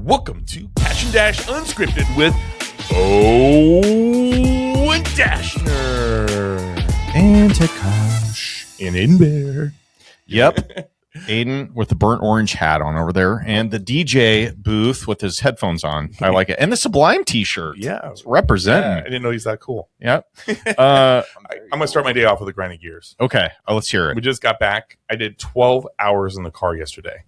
Welcome to Kaasch and Dash Unscripted with Owen Dashner and Kash and In Bear. Yep. Aiden with the burnt orange hat on over there, and the DJ booth with his headphones on. I like it. And the Sublime t-shirt. Yeah. It's representing. Yeah, I didn't know he's that cool. Yep. I'm going to start my day off with a grinding gears. Okay. Let's hear We it. just got back. I did 12 hours in the car yesterday.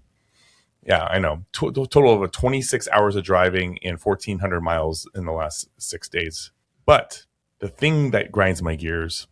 Yeah, I know. Total of 26 hours of driving and 1,400 miles in the last 6 days. But the thing that grinds my gears,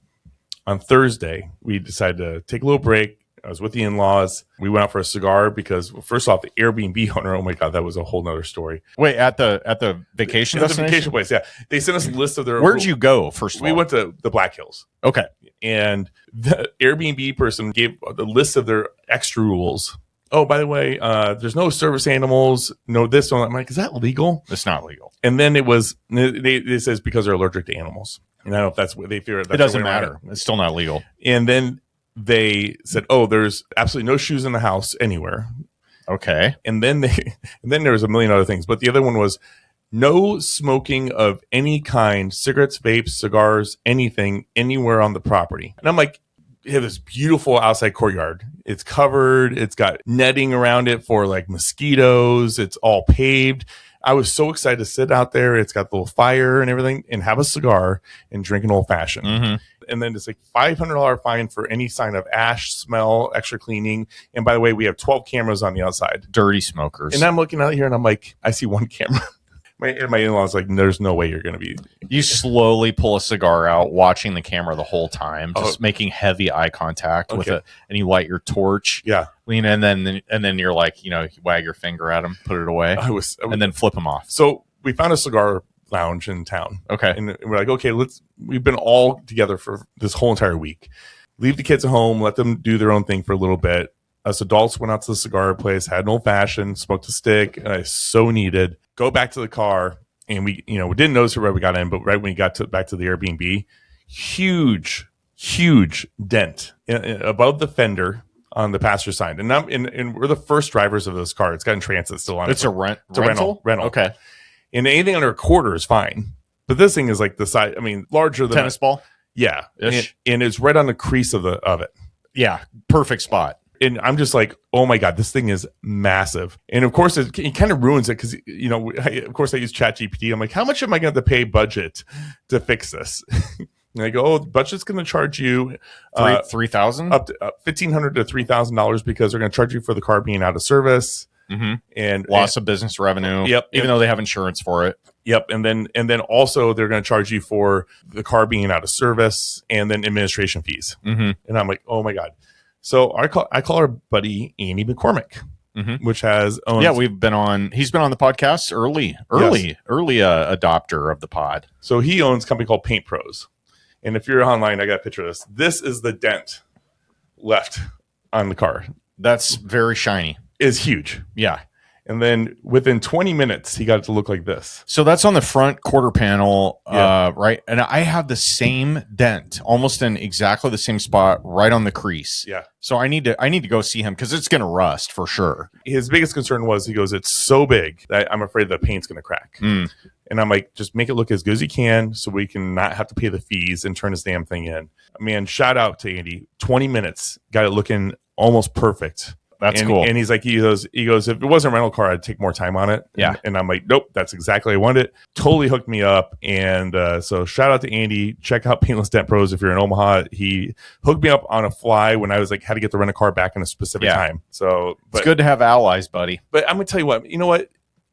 on Thursday, we decided to take a little break. I was with the in-laws. We went out for a cigar because, first off, the Airbnb owner, oh my God, that was a whole nother story. Wait, at the vacation At the vacation place, yeah. They sent us a list of their... Where'd you go, first of all? We went to the Black Hills. Okay. And the Airbnb person gave the list of their extra rules. Oh, by the way, there's no service animals, no this, no that. I'm like, is that legal? It's not legal. And then it says because they're allergic to animals. And I don't know if that's what they figure. It doesn't matter. It's still not legal. And then they said, oh, there's absolutely no shoes in the house anywhere. Okay. And then there was a million other things. But the other one was no smoking of any kind, cigarettes, vapes, cigars, anything, anywhere on the property. And I'm like, you have this beautiful outside courtyard. It's covered. It's got netting around it for like mosquitoes. It's all paved. I was so excited to sit out there. It's got the little fire and everything and have a cigar and drink an old fashioned. Mm-hmm. And then it's like $500 fine for any sign of ash, smell, extra cleaning. And by the way, we have 12 cameras on the outside. Dirty smokers. And I'm looking out here and I'm like, I see one camera. My in-laws like, there's no way you're going to be. You slowly pull a cigar out, watching the camera the whole time, just making heavy eye contact with it, and you light your torch. Yeah, lean in, and then you're like, you wag your finger at him, put it away, and then flip him off. So we found a cigar lounge in town. Okay, and we're like, okay, we've been all together for this whole entire week. Leave the kids at home, let them do their own thing for a little bit. Us adults went out to the cigar place, had an old fashioned, smoked a stick, and I so needed. Go back to the car, and we didn't notice it right when we got in, but right when we got back to the Airbnb, huge dent above the fender on the passenger side. And we're the first drivers of this car. It's got in transit still on it. It's a rental? Okay. And anything under a quarter is fine. But this thing is like the size, larger than tennis ball. Yeah. And it's right on the crease of it. Yeah. Perfect spot. And I'm just like, oh my God, this thing is massive. And of course, it kind of ruins it because, of course, I use ChatGPT. I'm like, how much am I going to have to pay budget to fix this? And I go, oh, budget's going to charge you $3,000 up to $1,500 to $3,000 because they're going to charge you for the car being out of service and loss of business revenue. Yep, even though they have insurance for it. Yep, and then also they're going to charge you for the car being out of service and then administration fees. And I'm like, oh my God. So I call our buddy Andy McCormick, which has owned. Yeah, he's been on the podcast early adopter of the pod. So he owns a company called Paint Pros. And if you're online, I got a picture of this. This is the dent left on the car. That's very shiny. It's huge. Yeah. And then within 20 minutes, he got it to look like this. So that's on the front quarter panel, right? And I have the same dent, almost in exactly the same spot, right on the crease. Yeah. So I need to go see him because it's going to rust for sure. His biggest concern was, he goes, it's so big that I'm afraid the paint's going to crack. And I'm like, just make it look as good as you can so we can not have to pay the fees and turn this damn thing in. Man, shout out to Andy. 20 minutes, got it looking almost perfect. That's cool. And he's like, he goes, if it wasn't a rental car, I'd take more time on it. Yeah. And I'm like, nope, that's exactly what I wanted. Totally hooked me up. And so shout out to Andy. Check out Paintless Dent Pros if you're in Omaha. He hooked me up on a fly when I was like, had to get the rent a car back in a specific time. So it's good to have allies, buddy. But I'm gonna tell you what,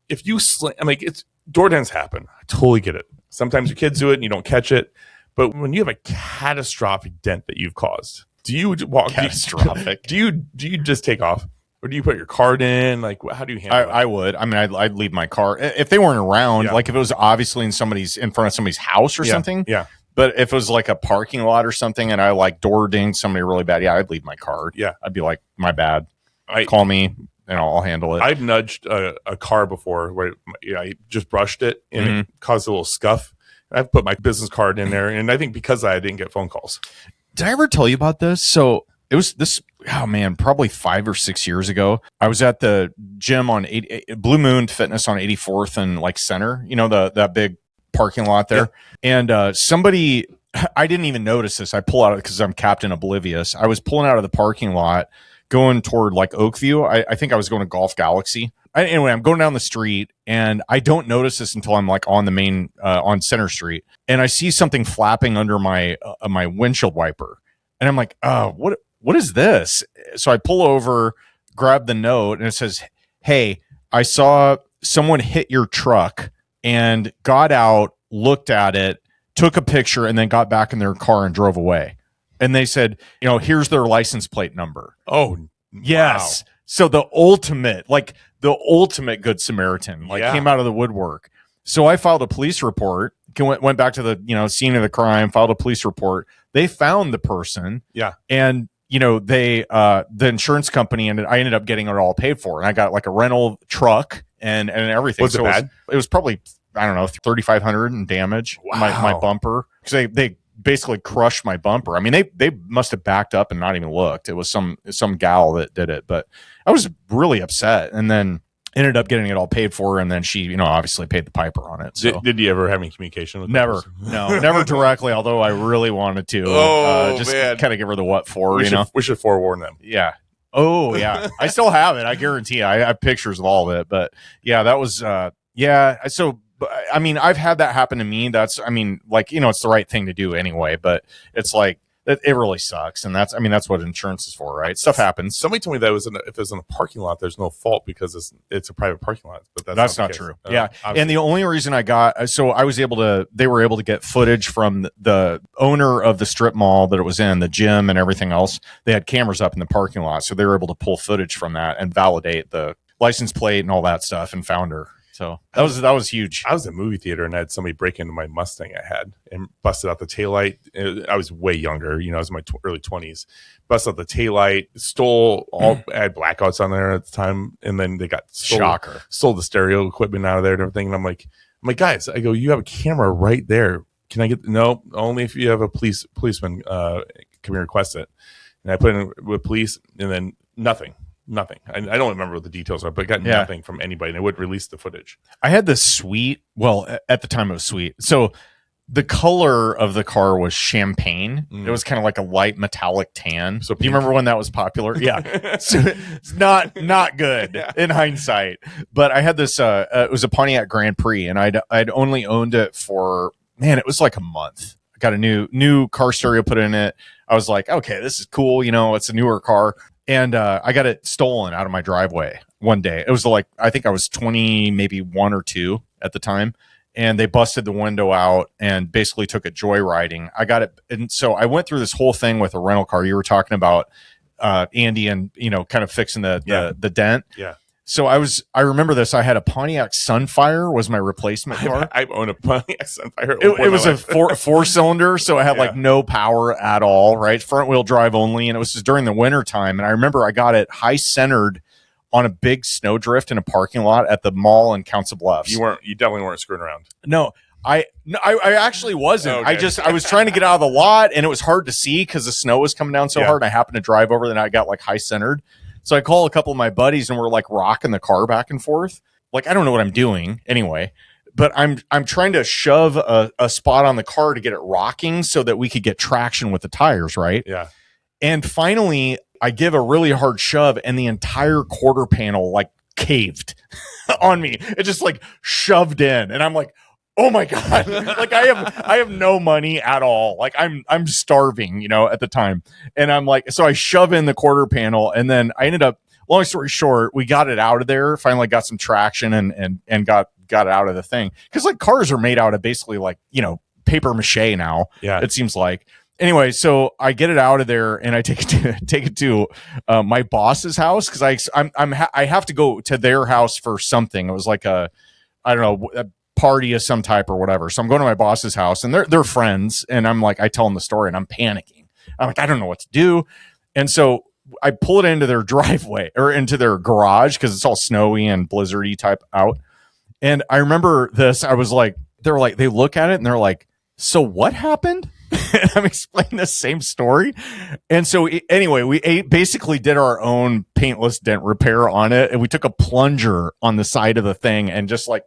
if you it's door dents happen. I totally get it. Sometimes your kids do it and you don't catch it. But when you have a catastrophic dent that you've caused, do you walk catastrophic? Do you just take off, or do you put your card in? Like, how do you handle it? I would. I'd leave my car if they weren't around. Like if it was obviously in front of somebody's house or something. Yeah. But if it was like a parking lot or something, and I like door dinged somebody really bad, I'd leave my card. Yeah. I'd be like, my bad. Call me and I'll handle it. I've nudged a car before where I just brushed it and it caused a little scuff. I've put my business card in there, and I think because I didn't get phone calls. Did I ever tell you about this? So it was oh man, probably 5 or 6 years ago. I was at the gym on Blue Moon Fitness on 84th and like Center, that big parking lot there. Yeah. And somebody, I didn't even notice this. I pull out because I'm Captain Oblivious. I was pulling out of the parking lot going toward like Oakview. I think I was going to Golf Galaxy. Anyway, I'm going down the street and I don't notice this until I'm like on the main, on Center Street. And I see something flapping under my windshield wiper. And I'm like, what is this? So I pull over, grab the note, and it says, hey, I saw someone hit your truck and got out, looked at it, took a picture, and then got back in their car and drove away. And they said, here's their license plate number. Oh, yes. Wow. So the ultimate Good Samaritan came out of the woodwork. So I filed a police report, went back to the scene of the crime, filed a police report. They found the person. Yeah. And they the insurance company I ended up getting it all paid for. And I got like a rental truck and everything. Was it bad? It was probably, I don't know, $3,500 in damage. Wow. My bumper. Because they basically crushed my bumper. I mean, they must have backed up and not even looked. It was some gal that did it, but I was really upset. And then ended up getting it all paid for, and then she, obviously paid the piper on it. So. Did you ever have any communication with her? Never. No, never directly, although I really wanted to. Just kind of give her the what for, We should forewarn them. Yeah. Oh, yeah. I still have it. I guarantee I have pictures of all of it. But yeah, that was, So, I mean, I've had that happen to me. It's the right thing to do anyway, but it's like, it really sucks, and that's what insurance is for, right? Stuff happens. Somebody told me that if it was in a parking lot, there's no fault because it's a private parking lot. But that's not true. Yeah, obviously. And the only reason they were able to get footage from the owner of the strip mall that it was in, the gym and everything else. They had cameras up in the parking lot, so they were able to pull footage from that and validate the license plate and all that stuff, and found her. So that was huge. I was in a movie theater and I had somebody break into my Mustang I had and busted out the taillight. I was way younger, I was in my early 20s. Busted out the taillight, stole I had blackouts on there at the time, and then they got stole the stereo equipment out of there and everything. And I'm like, guys, I go, you have a camera right there. Can I get no? Only if you have a policeman come here request it. And I put it in with police, and then nothing. I don't remember what the details are, but I got nothing from anybody, and I would release the footage. I had this sweet, at the time it was sweet. So the color of the car was champagne. It was kind of like a light metallic tan. So do you remember when that was popular? Yeah. So it's not good in hindsight. But I had this, it was a Pontiac Grand Prix, and I'd only owned it for, it was like a month. I got a new car stereo put in it. I was like, okay, this is cool. It's a newer car. And I got it stolen out of my driveway one day. It was I think I was 20, maybe 1 or 2 at the time. And they busted the window out and basically took it joyriding. I got it. And so I went through this whole thing with a rental car. You were talking about Andy and, kind of fixing the dent. Yeah. So I remember this. I had a Pontiac Sunfire was my replacement car. I own a Pontiac Sunfire. It was a four cylinder, so it had no power at all, right? Front wheel drive only, and it was just during the winter time. And I remember I got it high centered on a big snowdrift in a parking lot at the mall in Council Bluffs. You definitely weren't screwing around. No, I actually wasn't. Okay. I was trying to get out of the lot, and it was hard to see because the snow was coming down so hard. And I happened to drive over, and I got high centered. So I call a couple of my buddies, and we're rocking the car back and forth. I don't know what I'm doing anyway, but I'm trying to shove a spot on the car to get it rocking so that we could get traction with the tires, right? Yeah. And finally, I give a really hard shove, and the entire quarter panel caved on me. It just shoved in, and I'm like, oh my God. I have no money at all. I'm starving, at the time. And I'm so I shove in the quarter panel, and then I ended up, long story short, we got it out of there, finally got some traction and got it out of the thing. Cause cars are made out of basically paper mache now. Yeah. It seems like. Anyway, so I get it out of there and I take it to my boss's house. Cause I have to go to their house for something. It was I don't know, a party of some type or whatever. So I'm going to my boss's house, and they're friends. And I'm I tell them the story, and I'm panicking. I'm I don't know what to do. And so I pull it into their driveway or into their garage, cause it's all snowy and blizzardy type out. And I remember this, I was they look at it and they're so what happened? And I'm explaining the same story. And so anyway, we basically did our own paintless dent repair on it. And we took a plunger on the side of the thing and just like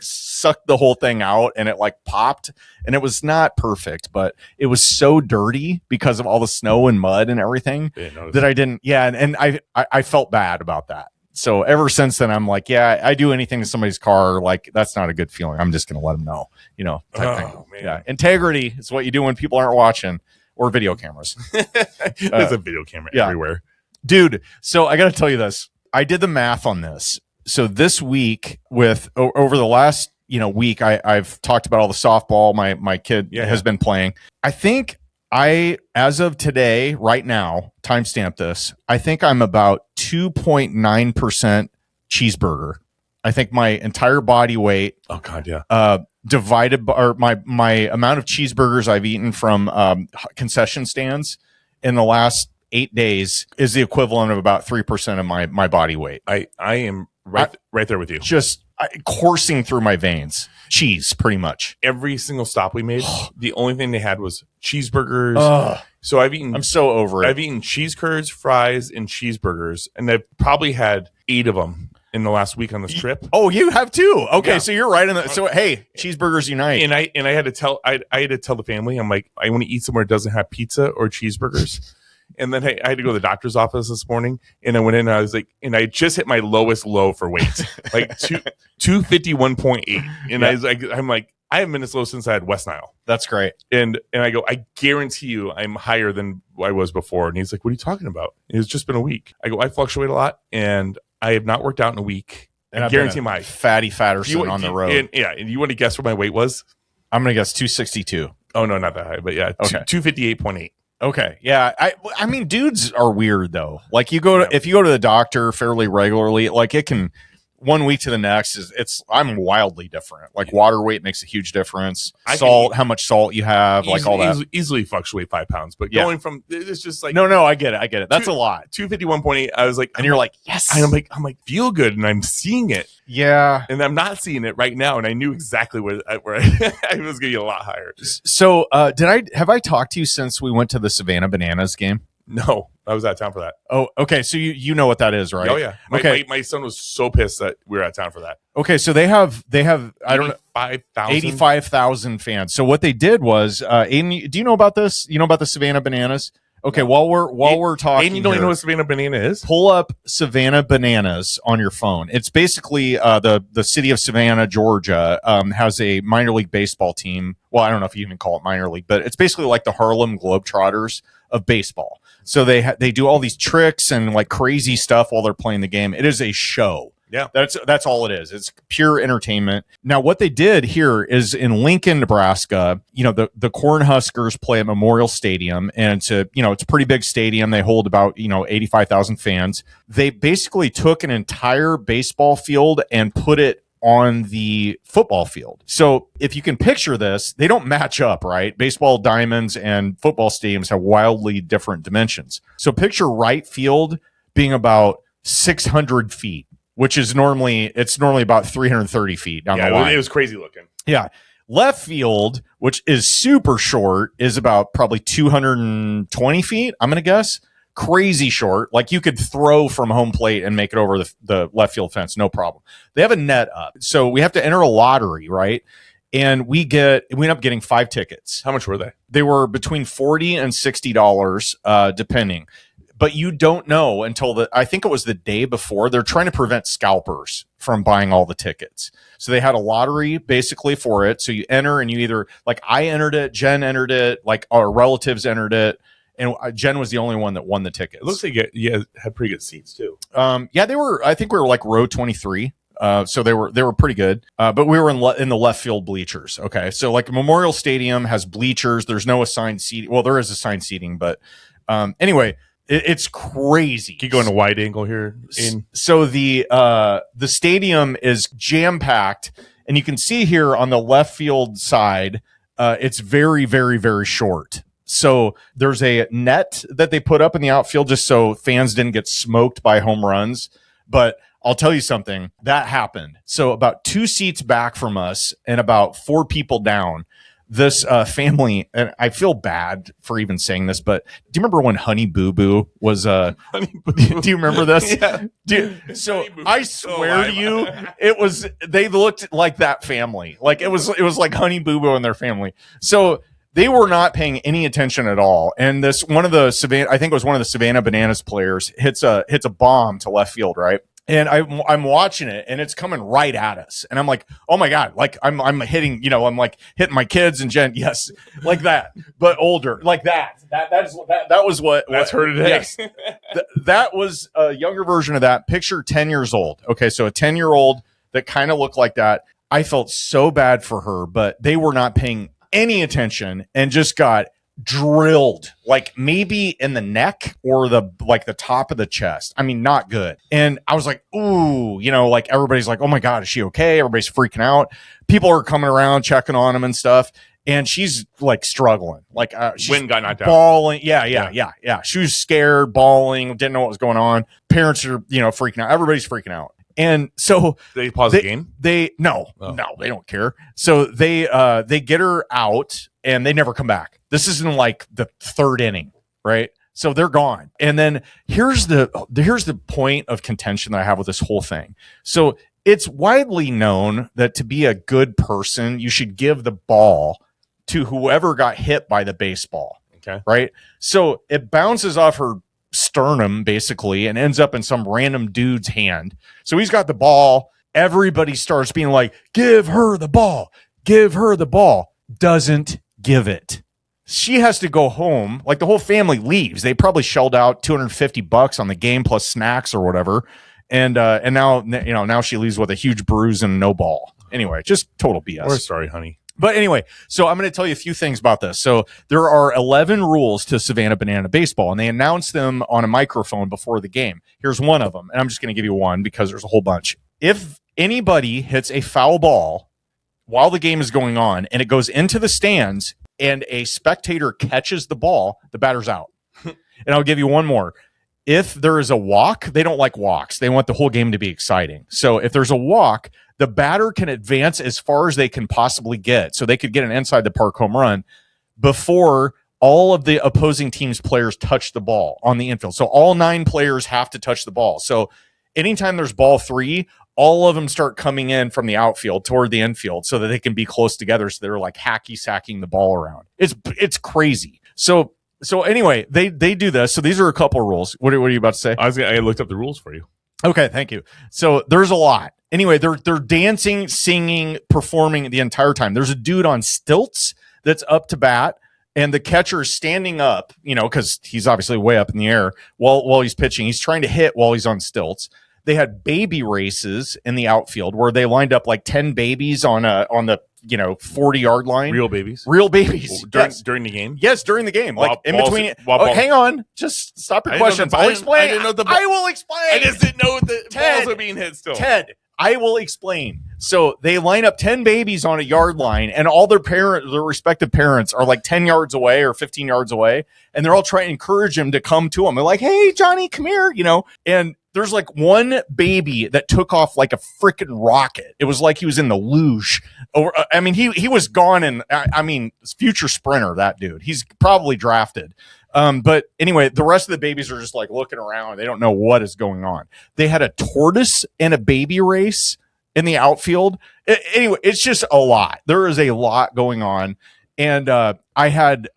sucked the whole thing out, and it like popped, and it was not perfect, but it was so dirty because of all the snow and mud and everything that I didn't. Yeah. And I felt bad about that. So ever since then, I'm like, yeah, I do anything to somebody's car, like that's not a good feeling. I'm just going to let them know, type thing. Man. Yeah. Integrity is what you do when people aren't watching, or video cameras. There's a video camera everywhere. Dude. So I got to tell you this. I did the math on this. So this week over the last, week, I've talked about all the softball my kid has been playing. I think as of today, right now, timestamp this, I think I'm about 2.9% cheeseburger. I think my entire body weight. Oh God, yeah. Divided by, or my amount of cheeseburgers I've eaten from concession stands in the last 8 days is the equivalent of about 3% of my body weight. I am right there with you. Just coursing through my veins. Cheese, pretty much. Every single stop we made, the only thing they had was cheeseburgers. So I'm so over it. I've eaten cheese curds, fries, and cheeseburgers, and I've probably had 8 of them in the last week on this trip. Oh, you have too? Okay, so you're right in the. So hey, cheeseburgers unite. And I had to tell I had to tell the family, I'm like, I want to eat somewhere that doesn't have pizza or cheeseburgers. And then I had to go to the doctor's office this morning, and I went in and I was like, and I just hit my lowest low for weight, like 251.8. And I'm like, I haven't been this low since I had West Nile. That's great. And I go, I guarantee you I'm higher than I was before. And he's like, what are you talking about? It's just been a week. I go, I fluctuate a lot, and I have not worked out in a week. And I guarantee my fatty Fatterson on the road. And you want to guess what my weight was? I'm going to guess 262. Oh, no, not that high, but yeah, okay. 258.8. Okay. Yeah. I mean, dudes are weird though. Like if you go to the doctor fairly regularly, like it can 1 week to the next I'm wildly different. Like water weight makes a huge difference. Salt, how much salt you have, like all that. Easily fluctuate 5 pounds, but going from, it's just like, no, I get it. That's a lot. 251.8. I was like, and you're like, yes. I'm like, feel good. And I'm seeing it. Yeah. And I'm not seeing it right now. And I knew exactly where I was going to get a lot higher. So have I talked to you since we went to the Savannah Bananas game? No, I was out of town for that. Oh, okay. So you know what that is, right? Oh yeah. My son was so pissed that we were out of town for that. Okay, so they have I don't know 85,000 fans. So what they did was, Aiden, do you know about this? You know about the Savannah Bananas? Okay, while we're talking, Aiden, you don't even know what Savannah Banana is? Pull up Savannah Bananas on your phone. It's basically the city of Savannah, Georgia, has a minor league baseball team. Well, I don't know if you even call it minor league, but it's basically like the Harlem Globetrotters of baseball. So they do all these tricks and like crazy stuff while they're playing the game. It is a show. Yeah, that's all it is. It's pure entertainment. Now, what they did here is in Lincoln, Nebraska. The Cornhuskers play at Memorial Stadium, and it's a pretty big stadium. They hold about 85,000 fans. They basically took an entire baseball field and put it on the football field. So if you can picture this, they don't match up, right? Baseball diamonds and football stadiums have wildly different dimensions. So picture right field being about 600 feet. Which is normally about 330 feet down the line. It was crazy looking. Yeah. Left field, which is super short, is about probably 220 feet, I'm going to guess. Crazy short. Like you could throw from home plate and make it over the left field fence, no problem. They have a net up. So we have to enter a lottery, right? And we end up getting 5 tickets. How much were they? They were between $40 and $60, depending. But you don't know until I think it was the day before. They're trying to prevent scalpers from buying all the tickets. So they had a lottery basically for it. So you enter and you either, like I entered it, Jen entered it, like our relatives entered it. And Jen was the only one that won the tickets. It looks like you had pretty good seats too. Yeah, I think we were like row 23. So they were pretty good. But we were in the left field bleachers. Okay. So like Memorial Stadium has bleachers. There's no assigned seating. Well, there is assigned seating, but anyway, it's crazy. Can you go in a wide angle here? So the stadium is jam packed, and you can see here on the left field side, it's very, very, very short. So there's a net that they put up in the outfield just so fans didn't get smoked by home runs. But I'll tell you something, that happened. So about 2 seats back from us and about 4 people down, this family, and I feel bad for even saying this, but do you remember when Honey Boo Boo was Honey Boo do you remember this? Yeah. So I swear to you, it was, they looked like that family. Like it was like Honey Boo Boo and their family. So they were not paying any attention at all. And this, one of the I think it was one of the Savannah Bananas players hits a bomb to left field, right? And I'm watching it, and it's coming right at us. And I'm like, oh my God, like I'm hitting, I'm like hitting my kids and Jen, yes, like that, but older, like that. That was what That's her today. Yes. That was a younger version of that. Picture 10 years old. Okay, so a 10-year-old that kind of looked like that. I felt so bad for her, but they were not paying any attention and just got drilled, like maybe in the neck or the top of the chest. I mean, not good. And I was like, ooh, like everybody's like, oh my God, is she okay? Everybody's freaking out. People are coming around checking on him and stuff. And she's like struggling, like she's Wind got knocked out. Bawling. Yeah. She was scared, bawling, didn't know what was going on. Parents are, freaking out. Everybody's freaking out. And so they pause the game. No, they don't care. So they get her out and they never come back. This is in like the third inning, right? So they're gone. And then here's the point of contention that I have with this whole thing. So it's widely known that to be a good person, you should give the ball to whoever got hit by the baseball. Okay. Right. So it bounces off her sternum basically and ends up in some random dude's hand. So he's got the ball. Everybody starts being like, give her the ball. Give her the ball. Doesn't give it. She has to go home. Like the whole family leaves. They probably shelled out $250 on the game plus snacks or whatever. And now she leaves with a huge bruise and no ball. Anyway, just total BS. We're sorry, honey. But anyway, so I'm going to tell you a few things about this. So there are 11 rules to Savannah Banana baseball, and they announce them on a microphone before the game. Here's one of them, and I'm just going to give you one because there's a whole bunch. If anybody hits a foul ball while the game is going on and it goes into the stands and a spectator catches the ball, the batter's out. And I'll give you one more. If there is a walk, they don't like walks. They want the whole game to be exciting. So if there's a walk, the batter can advance as far as they can possibly get. So they could get an inside the park home run before all of the opposing team's players touch the ball on the infield. So all 9 players have to touch the ball. So anytime there's ball 3, all of them start coming in from the outfield toward the infield so that they can be close together. So they're like hacky sacking the ball around. It's crazy. So anyway, they do this. So these are a couple rules. What are you about to say? I looked up the rules for you. Okay, thank you. So there's a lot. Anyway, they're dancing, singing, performing the entire time. There's a dude on stilts that's up to bat, and the catcher is standing up, because he's obviously way up in the air while he's pitching. He's trying to hit while he's on stilts. They had baby races in the outfield where they lined up like 10 babies on the 40-yard line. Real babies. During the game. Yes, during the game. Like in between. Hang on. Just stop your questions. I'll explain. I will explain. I just didn't know the balls are being hit still. Ted, I will explain. So they line up 10 babies on a yard line, and all their respective parents are like 10 yards away or 15 yards away, and they're all trying to encourage him to come to them. They're like, hey, Johnny, come here, and there's like one baby that took off like a freaking rocket. It was like he was in the luge. He was gone, and future sprinter, that dude. He's probably drafted. But anyway, the rest of the babies are just like looking around. They don't know what is going on. They had a tortoise and a baby race in the outfield. Anyway, it's just a lot. There is a lot going on. And I had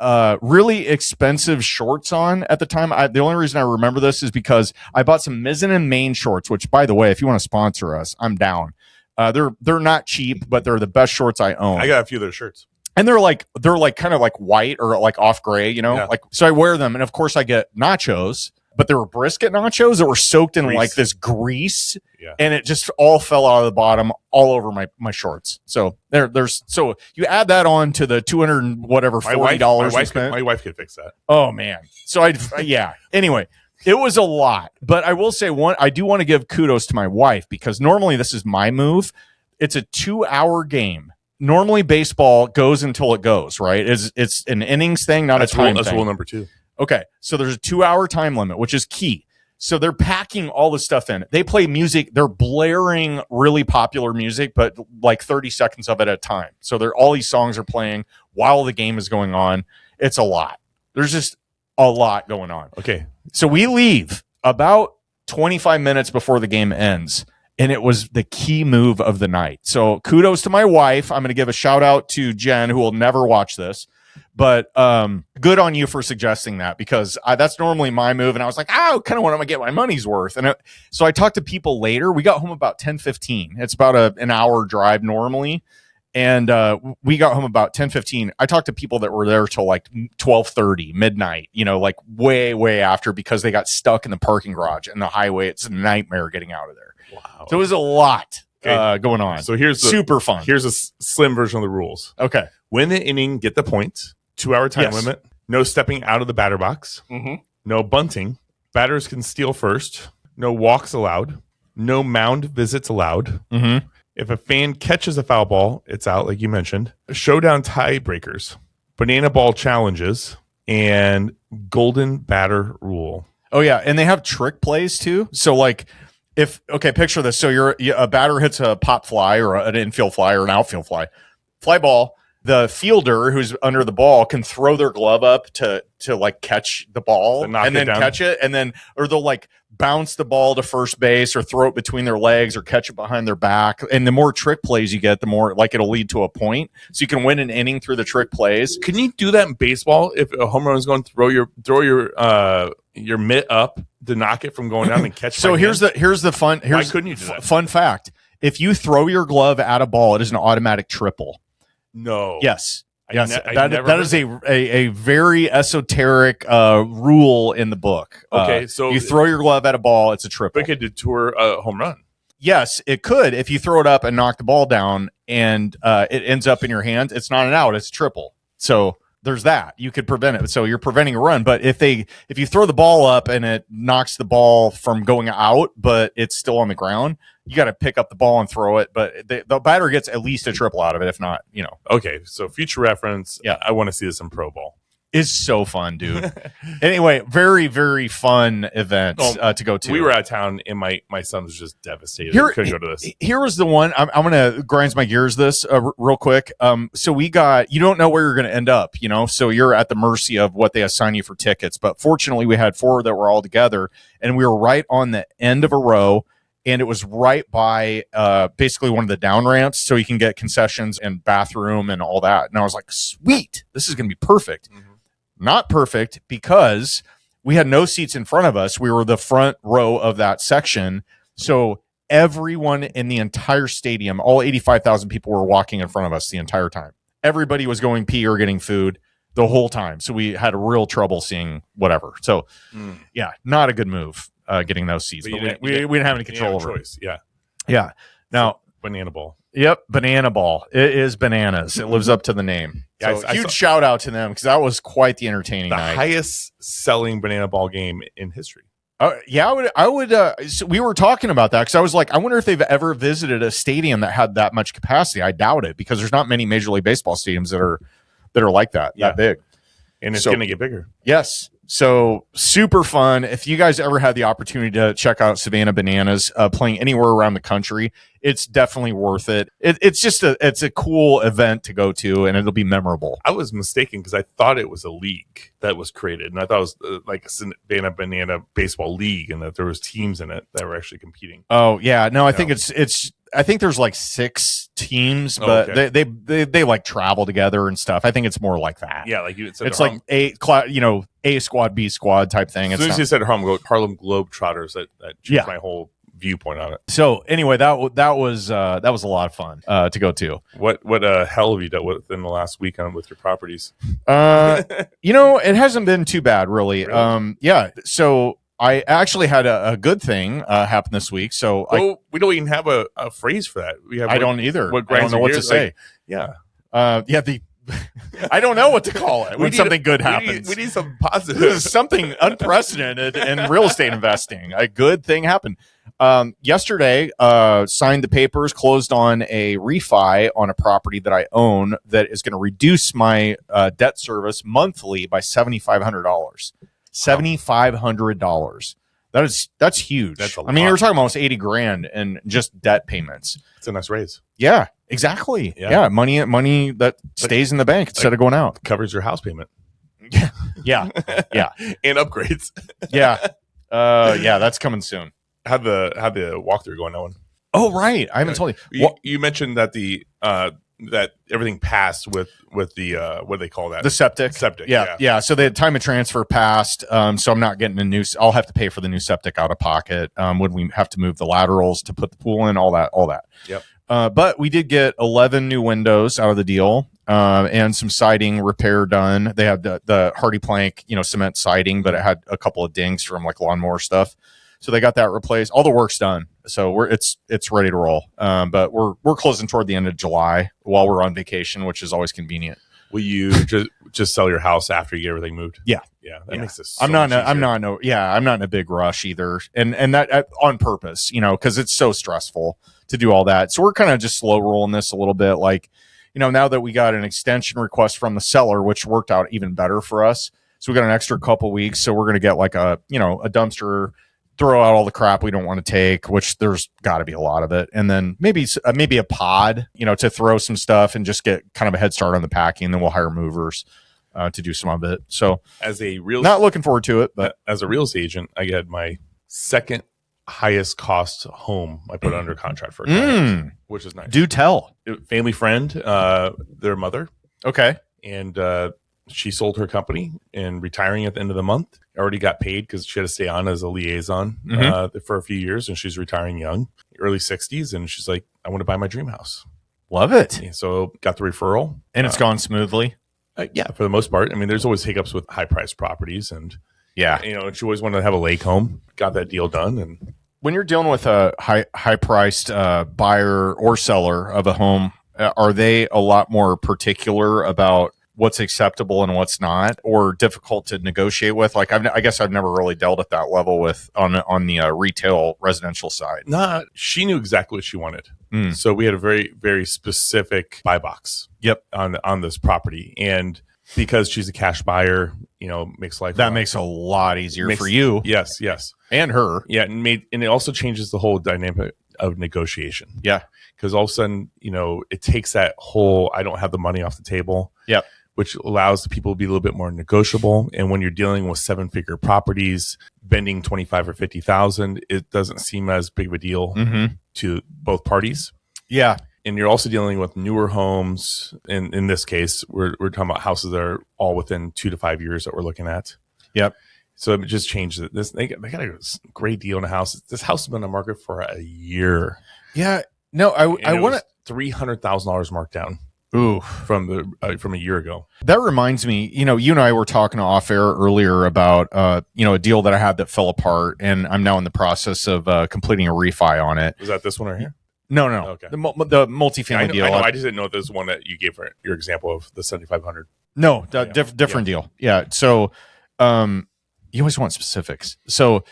really expensive shorts on at the time. The only reason I remember this is because I bought some Mizzen and Main shorts, which, by the way, if you want to sponsor us, I'm down. They're not cheap, but they're the best shorts I own. I got a few of their shirts. And they're kind of like white or like off gray, Yeah. So I wear them, and of course I get nachos, but they were brisket nachos that were soaked in like this grease, and it just all fell out of the bottom all over my shorts. So so you add that on to the $40 you spent. My wife could fix that. Oh man. So Anyway, it was a lot, but I will say I do want to give kudos to my wife, because normally this is my move. It's a 2-hour game. Normally baseball goes until it goes, right? It's an innings thing, not a time thing. That's rule number 2. Okay, so there's a 2-hour time limit, which is key. So they're packing all the stuff in. They play music. They're blaring really popular music, but like 30 seconds of it at a time. So all these songs are playing while the game is going on. It's a lot. There's just a lot going on. Okay. So we leave about 25 minutes before the game ends. And it was the key move of the night. So kudos to my wife. I'm going to give a shout out to Jen, who will never watch this. But good on you for suggesting that, because that's normally my move. And I was like, I kind of want to get my money's worth. And so I talked to people later. We got home about 10:15. It's about an hour drive normally. And we got home about 10:15. I talked to people that were there till like 12:30, midnight, like way, way after, because they got stuck in the parking garage and the highway. It's a nightmare getting out of there. Wow. So it was a lot going on. So here's super fun. Here's a slim version of the rules. Okay. Win the inning, get the point. 2-hour time limit. No stepping out of the batter box. Mm-hmm. No bunting. Batters can steal first. No walks allowed. No mound visits allowed. Mm-hmm. If a fan catches a foul ball, it's out, like you mentioned. Showdown tiebreakers. Banana ball challenges. And golden batter rule. Oh, yeah. And they have trick plays, too. So, like, picture this. So a batter hits a pop fly or an infield fly or an outfield fly ball. The fielder who's under the ball can throw their glove up to like catch the ball and then catch it. And then, or they'll like bounce the ball to first base or throw it between their legs or catch it behind their back. And the more trick plays you get, the more like it'll lead to a point. So you can win an inning through the trick plays. Can you do that in baseball? If a home run is going, throw your mitt up to knock it from going down and catch. So here's the fun. Why couldn't you do that? Fun fact: if you throw your glove at a ball, it is an automatic triple. No. Yes. Yes. That is a very esoteric rule in the book. Okay, so you throw your glove at a ball, it's a triple. But it could detour a home run. Yes, it could. If you throw it up and knock the ball down and it ends up in your hands, it's not an out, it's a triple. So there's that. You could prevent it. So you're preventing a run. But if you throw the ball up and it knocks the ball from going out, but it's still on the ground, you got to pick up the ball and throw it. But the batter gets at least a triple out of it, if not, Okay, so future reference. Yeah, I want to see this in Pro Ball. Is so fun, dude. Anyway, very, very fun event to go to. We were out of town, and my son was just devastated. Couldn't go to this. Here was the one. I'm going to grind my gears this real quick. So you don't know where you're going to end up, so you're at the mercy of what they assign you for tickets. But fortunately, we had 4 that were all together, and we were right on the end of a row. And it was right by basically one of the down ramps, so you can get concessions and bathroom and all that. And I was like, sweet, this is going to be perfect. Mm-hmm. Not perfect, because we had no seats in front of us. We were the front row of that section. So everyone in the entire stadium, all 85,000 people, were walking in front of us the entire time. Everybody was going pee or getting food the whole time. So we had real trouble seeing whatever. So, yeah, not a good move. Getting those seats, but we didn't have any control over it. Yeah. Now, banana ball. Yep, banana ball. It is bananas. It lives up to the name. So huge shout out to them, because that was quite the entertaining night. The highest selling banana ball game in history. Yeah, I would. So we were talking about that, because I was like, I wonder if they've ever visited a stadium that had that much capacity. I doubt it, because there's not many Major League Baseball stadiums that are like that big. And it's going to get bigger. Yes. So super fun. If you guys ever had the opportunity to check out Savannah Bananas playing anywhere around the country, it's definitely worth it. It's a cool event to go to, and it'll be memorable. I was mistaken, because I thought it was a league that was created, and I thought it was like a Savannah Banana baseball league, and that there was teams in it that were actually competing. Oh yeah, no, I think it's. I think there's like 6 teams, but they like travel together and stuff. I think it's more like that. Yeah, like it's like A squad, B squad type thing. As soon as you said Harlem Globetrotters, that changed my whole viewpoint on it. So anyway, that was a lot of fun to go to. What hell have you done within the last weekend with your properties? It hasn't been too bad, really. Yeah. So I actually had a good thing happen this week. So we don't even have a phrase for that. I don't either. I don't know what to say. I don't know what to call it when something good happens. We need some positive. This is something unprecedented in real estate investing. A good thing happened. Yesterday, signed the papers, closed on a refi on a property that I own that is going to reduce my debt service monthly by $7,500. $7,500. That's huge. That's a I mean, lot. you're talking almost 80 grand in just debt payments. It's a nice raise. Yeah, exactly. Yeah, money that stays in the bank instead of going out. Covers your house payment. Yeah. And upgrades. Yeah. That's coming soon. How'd the walkthrough going, Owen? Oh, right. I haven't told you. You mentioned that that everything passed with the what do they call that? The septic. Yeah. So the time of transfer passed. So I'm not getting a new. I'll have to pay for the new septic out of pocket. When we have to move the laterals to put the pool in, all that. Yep. But we did get 11 new windows out of the deal, and some siding repair done. They had the hardy plank, cement siding, but it had a couple of dings from like lawnmower stuff. So they got that replaced. All the work's done. So it's ready to roll. But we're closing toward the end of July while we're on vacation, which is always convenient. Will you just sell your house after you get everything moved? Yeah. That makes this. I'm not in a big rush either, and that on purpose, because it's so stressful to do all that. So we're kind of just slow rolling this a little bit, like, now that we got an extension request from the seller, which worked out even better for us. So we got an extra couple weeks. So we're gonna get like a dumpster. Throw out all the crap we don't want to take, which there's got to be a lot of it. And then maybe a pod, to throw some stuff and just get kind of a head start on the packing. Then we'll hire movers to do some of it. So not looking forward to it, but as a real estate agent, I had my second highest cost home I put under contract for a client, which is nice. Do tell. Family friend, their mother. Okay. And she sold her company and retiring at the end of the month. Already got paid because she had to stay on as a liaison for a few years, and she's retiring young, early 60s, and she's like, I want to buy my dream house. Love it. And so got the referral. And it's gone smoothly? Yeah, for the most part. I mean, there's always hiccups with high-priced properties, and and she always wanted to have a lake home. Got that deal done. And when you're dealing with a high-priced buyer or seller of a home, are they a lot more particular about what's acceptable and what's not, or difficult to negotiate with? Like, I guess I've never really dealt at that level with on the retail residential side. Nah, she knew exactly what she wanted. So we had a very, very specific buy box. Yep. On this property. And because she's a cash buyer, makes life makes a lot easier for you. Yes. And her. Yeah. And it also changes the whole dynamic of negotiation. Yeah. Because all of a sudden, it takes that whole, I don't have the money off the table. Yep. Which allows the people to be a little bit more negotiable. And when you're dealing with 7-figure properties, bending 25 or 50,000, it doesn't seem as big of a deal to both parties. Yeah. And you're also dealing with newer homes. And in this case, we're talking about houses that are all within 2 to 5 years that we're looking at. Yep. So it just changed it. They got a great deal in a house. This house has been on the market for a year. Yeah. No, I want to $300,000 marked down. Ooh, from a year ago. That reminds me, you and I were talking off air earlier about a deal that I had that fell apart, and I'm now in the process of completing a refi on it. Was that this one right here? No. Okay. The multifamily deal. I just didn't know this one that you gave for your example of the 7,500. No, different deal. Yeah. So, you always want specifics. So,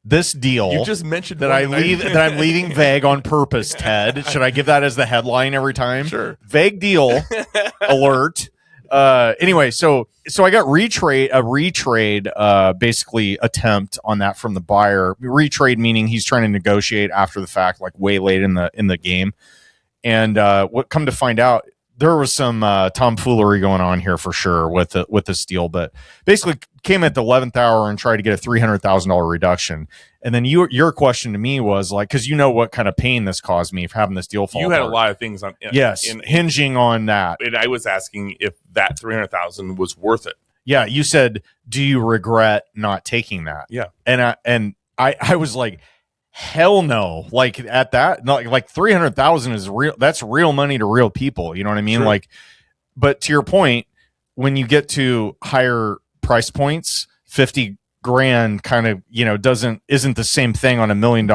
this deal you just mentioned that I'm leaving vague on purpose, Ted. Should I give that as the headline every time? Sure. Vague deal alert. Anyway, so I got retrade basically attempt on that from the buyer. Retrade meaning he's trying to negotiate after the fact, like way late in the game. And what come to find out, there was some tomfoolery going on here for sure with this deal, but basically came at the 11th hour and tried to get a $300,000 reduction. And then your question to me was like, because what kind of pain this caused me for having this deal fall apart. Had a lot of things on. Hinging on that. And I was asking if that $300,000 was worth it. Yeah, you said, do you regret not taking that? Yeah, and I was like, hell no. Like at that, like 300,000 is real. That's real money to real people. You know what I mean? Sure. Like, but to your point, when you get to higher price points, 50 grand kind of, isn't the same thing on $1 million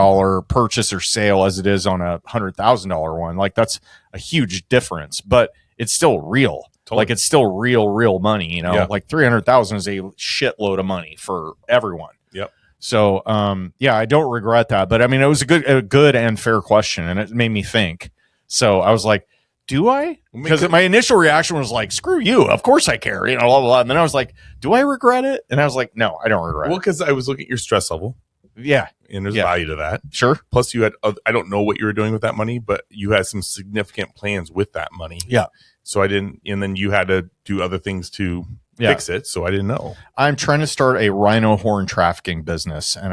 purchase or sale as it is on a $100,000 one. Like that's a huge difference, but it's still real. Totally. Like it's still real money, like 300,000 is a shitload of money for everyone. Yep. So, I don't regret that, but I mean, it was a good and fair question, and it made me think. So I was like, do I? Because my initial reaction was like, screw you. Of course I care, blah, blah, blah. And then I was like, do I regret it? And I was like, no, I don't regret it. Well, because I was looking at your stress level. Yeah. And there's value to that. Sure. Plus you had, I don't know what you were doing with that money, but you had some significant plans with that money. Yeah. So and then you had to do other things to fix it. So I didn't know. I'm trying to start a rhino horn trafficking business. And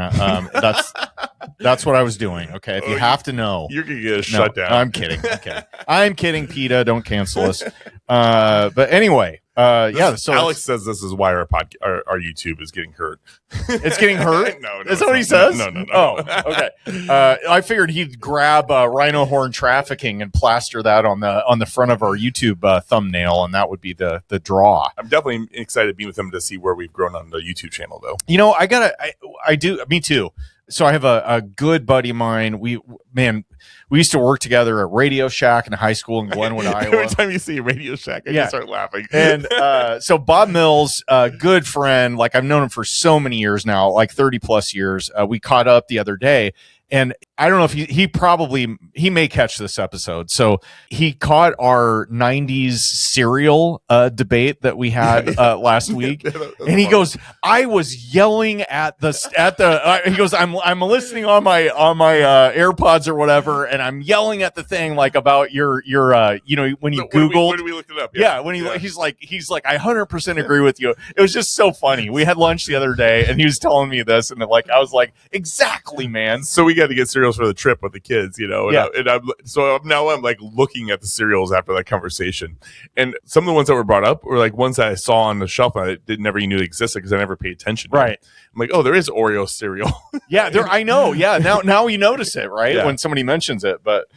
that's what I was doing. Okay. If you have to know. You're going to get a shutdown. I'm kidding. Okay. I'm kidding, PETA. Don't cancel us. But anyway. So Alex says this is why our YouTube is getting hurt. It's getting hurt? No. Is that what he says? No. Oh, okay. I figured he'd grab rhino horn trafficking and plaster that on the front of our YouTube thumbnail, and that would be the draw. I'm definitely excited to be with him to see where we've grown on the YouTube channel, though. I do. Me too. So I have a good buddy of mine. We used to work together at Radio Shack in high school in Glenwood, Iowa. Every time you see Radio Shack, I just start laughing. And so Bob Mills, a good friend, like I've known him for so many years now, like 30 plus years. We caught up the other day. And I don't know if he may catch this episode. So he caught our 90s cereal debate that we had last week. And he goes, I was yelling he goes, I'm listening on my AirPods or whatever. And I'm yelling at the thing, like about your when you Googled. When we looked it up. Yeah. He's like, I 100% agree with you. It was just so funny. We had lunch the other day and he was telling me this. And like, I was like, exactly, man. So we got to get cereals for the trip with the kids, and I'm like looking at the cereals after that conversation, and some of the ones that were brought up were like ones that I saw on the shelf and I never even knew existed because I never paid attention to right them. I'm like, oh, there is Oreo cereal. I know. Yeah, now you notice it, right? When somebody mentions it. But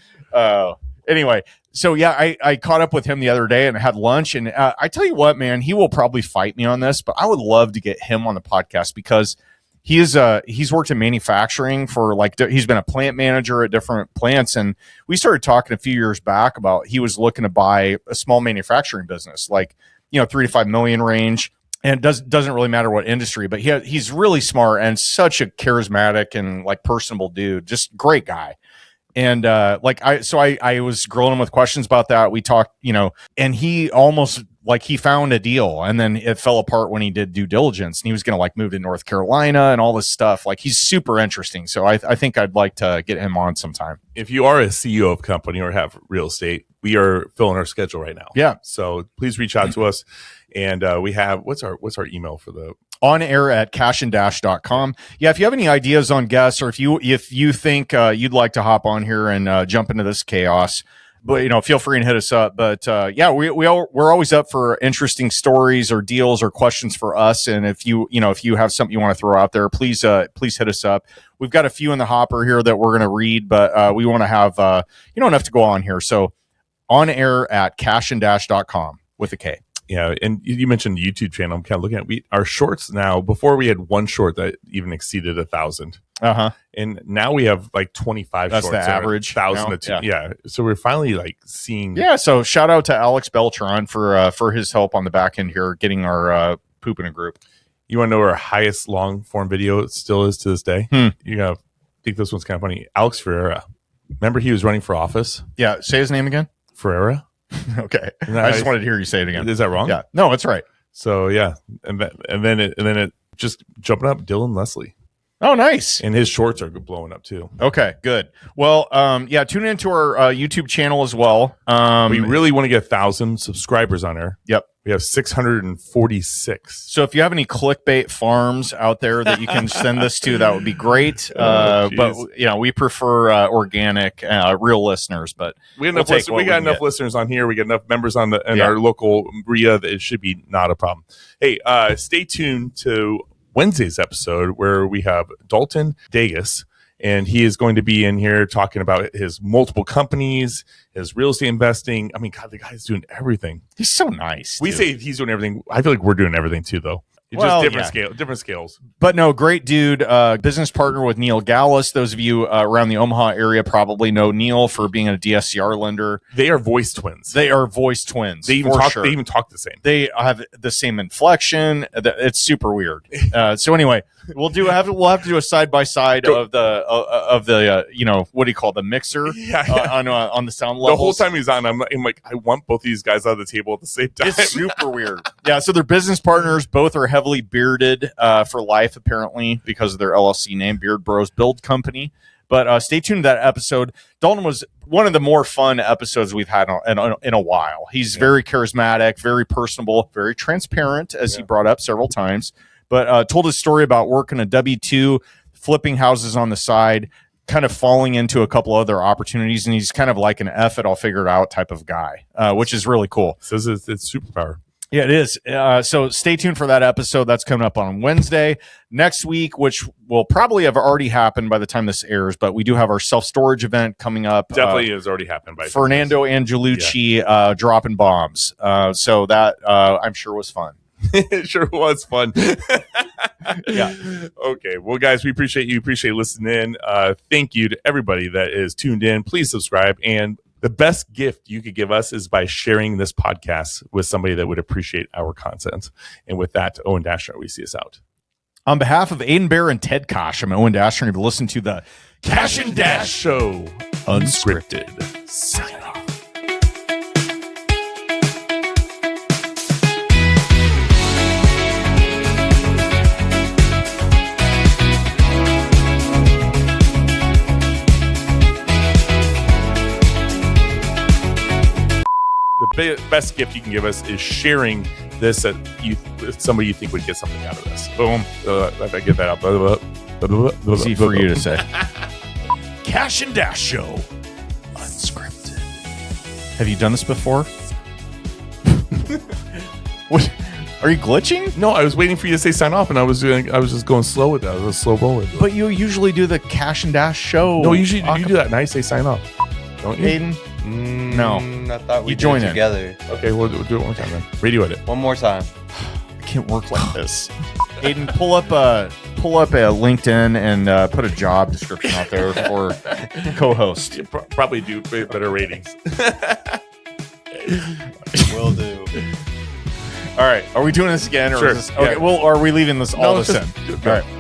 anyway, so I caught up with him the other day and had lunch, and I tell you what, man, he will probably fight me on this, but I would love to get him on the podcast because he's worked in manufacturing for he's been a plant manager at different plants. And we started talking a few years back about he was looking to buy a small manufacturing business, 3 to 5 million range. And it doesn't really matter what industry, but he's really smart and such a charismatic and personable dude, just great guy. And I was grilling him with questions about that. We talked, and he almost he found a deal, and then it fell apart when he did due diligence, and he was going to move to North Carolina and all this stuff. He's super interesting. So I think I'd like to get him on sometime. If you are a CEO of a company or have real estate, we are filling our schedule right now. Yeah. So please reach out to us. And we have, what's our email for the on air at cashanddash.com. Yeah. If you have any ideas on guests, or if you think you'd like to hop on here and jump into this chaos, but feel free and hit us up. But we're always up for interesting stories or deals or questions for us. And if you have something you want to throw out there, please hit us up. We've got a few in the hopper here that we're going to read, but we want to have enough to go on here. So on air at cashanddash.com with a K. Yeah, and you mentioned the YouTube channel. I'm kind of looking at our shorts now. Before we had one short that even exceeded 1,000. And now we have 25 That's shorts. That's the average. 1,000 to 2. Yeah. So we're finally seeing. Yeah. So shout out to Alex Beltran for his help on the back end here, getting our poop in a group. You want to know where our highest long form video still is to this day? I think this one's kind of funny. Alex Ferreira. Remember he was running for office? Yeah. Say his name again. Ferreira. Okay. I just wanted to hear you say it again. Is that wrong? Yeah. No, that's right. So yeah, and then it just jumping up. Dylan Leslie. Oh, nice. And his shorts are blowing up too. Okay, good. Well, tune into our YouTube channel as well. We really want to get 1,000 subscribers on there. Yep. We have 646. So if you have any clickbait farms out there that you can send this to, that would be great. But we prefer organic, real listeners. But we got enough listeners on here. We got enough members on our local RIA that it should be not a problem. Hey, stay tuned to Wednesday's episode where we have Dalton Dagus, and he is going to be in here talking about his multiple companies, his real estate investing. I mean, God, the guy's doing everything. He's so nice. We say he's doing everything. I feel like we're doing everything too, though. It's just different scales. But no, great dude. Business partner with Neil Gallus. Those of you around the Omaha area probably know Neil for being a DSCR lender. They are voice twins. They even talk the same. They have the same inflection. It's super weird. So anyway, We'll have to do a side by side of the what do you call it, the mixer on the sound levels. The whole time he's on, I'm like, I want both these guys on the table at the same time. It's super weird. Yeah, so they're business partners. Both are heavily bearded for life, apparently, because of their LLC name, Beard Bros Build Company. But stay tuned to that episode. Dalton was one of the more fun episodes we've had in a while. He's very charismatic, very personable, very transparent, as he brought up several times. But told his story about working a W-2, flipping houses on the side, kind of falling into a couple other opportunities. And he's kind of like an F it, I'll figure it out type of guy, which is really cool. Says it's superpower. Yeah, it is. So stay tuned for that episode. That's coming up on Wednesday. Next week, which will probably have already happened by the time this airs, but we do have our self-storage event coming up. Definitely has already happened. By Fernando Angelucci dropping bombs. So that I'm sure was fun. It sure was fun. Yeah. Okay. Well, guys, we appreciate you. Appreciate listening in. Thank you to everybody that is tuned in. Please subscribe. And the best gift you could give us is by sharing this podcast with somebody that would appreciate our content. And with that, Owen Dashner, we see us out. On behalf of Aiden Bear and Ted Kaasch, I'm Owen Dashner, and you've listened to the Kash and Dash Show, Unscripted. Sign off. The best gift you can give us is sharing this with somebody you think would get something out of this. Boom. If I get that out. Easy for you to say. Kash and Dash Show. Unscripted. Have you done this before? What? Are you glitching? No, I was waiting for you to say sign off, and I was just going slow with that. I was slow rolling. But you usually do the Kash and Dash Show. No, usually you do that, and I say sign off. Don't you? Aiden? No. I thought we join did it together. Okay, we'll do it one time then. Radio edit. One more time. It can't work like this. Aiden, pull up a LinkedIn and put a job description out there for co-host. You probably do better ratings. Will do. All right. Are we doing this again? Or Sure. is this, okay. Yeah. Well, are we leaving this all this in? Okay. All right.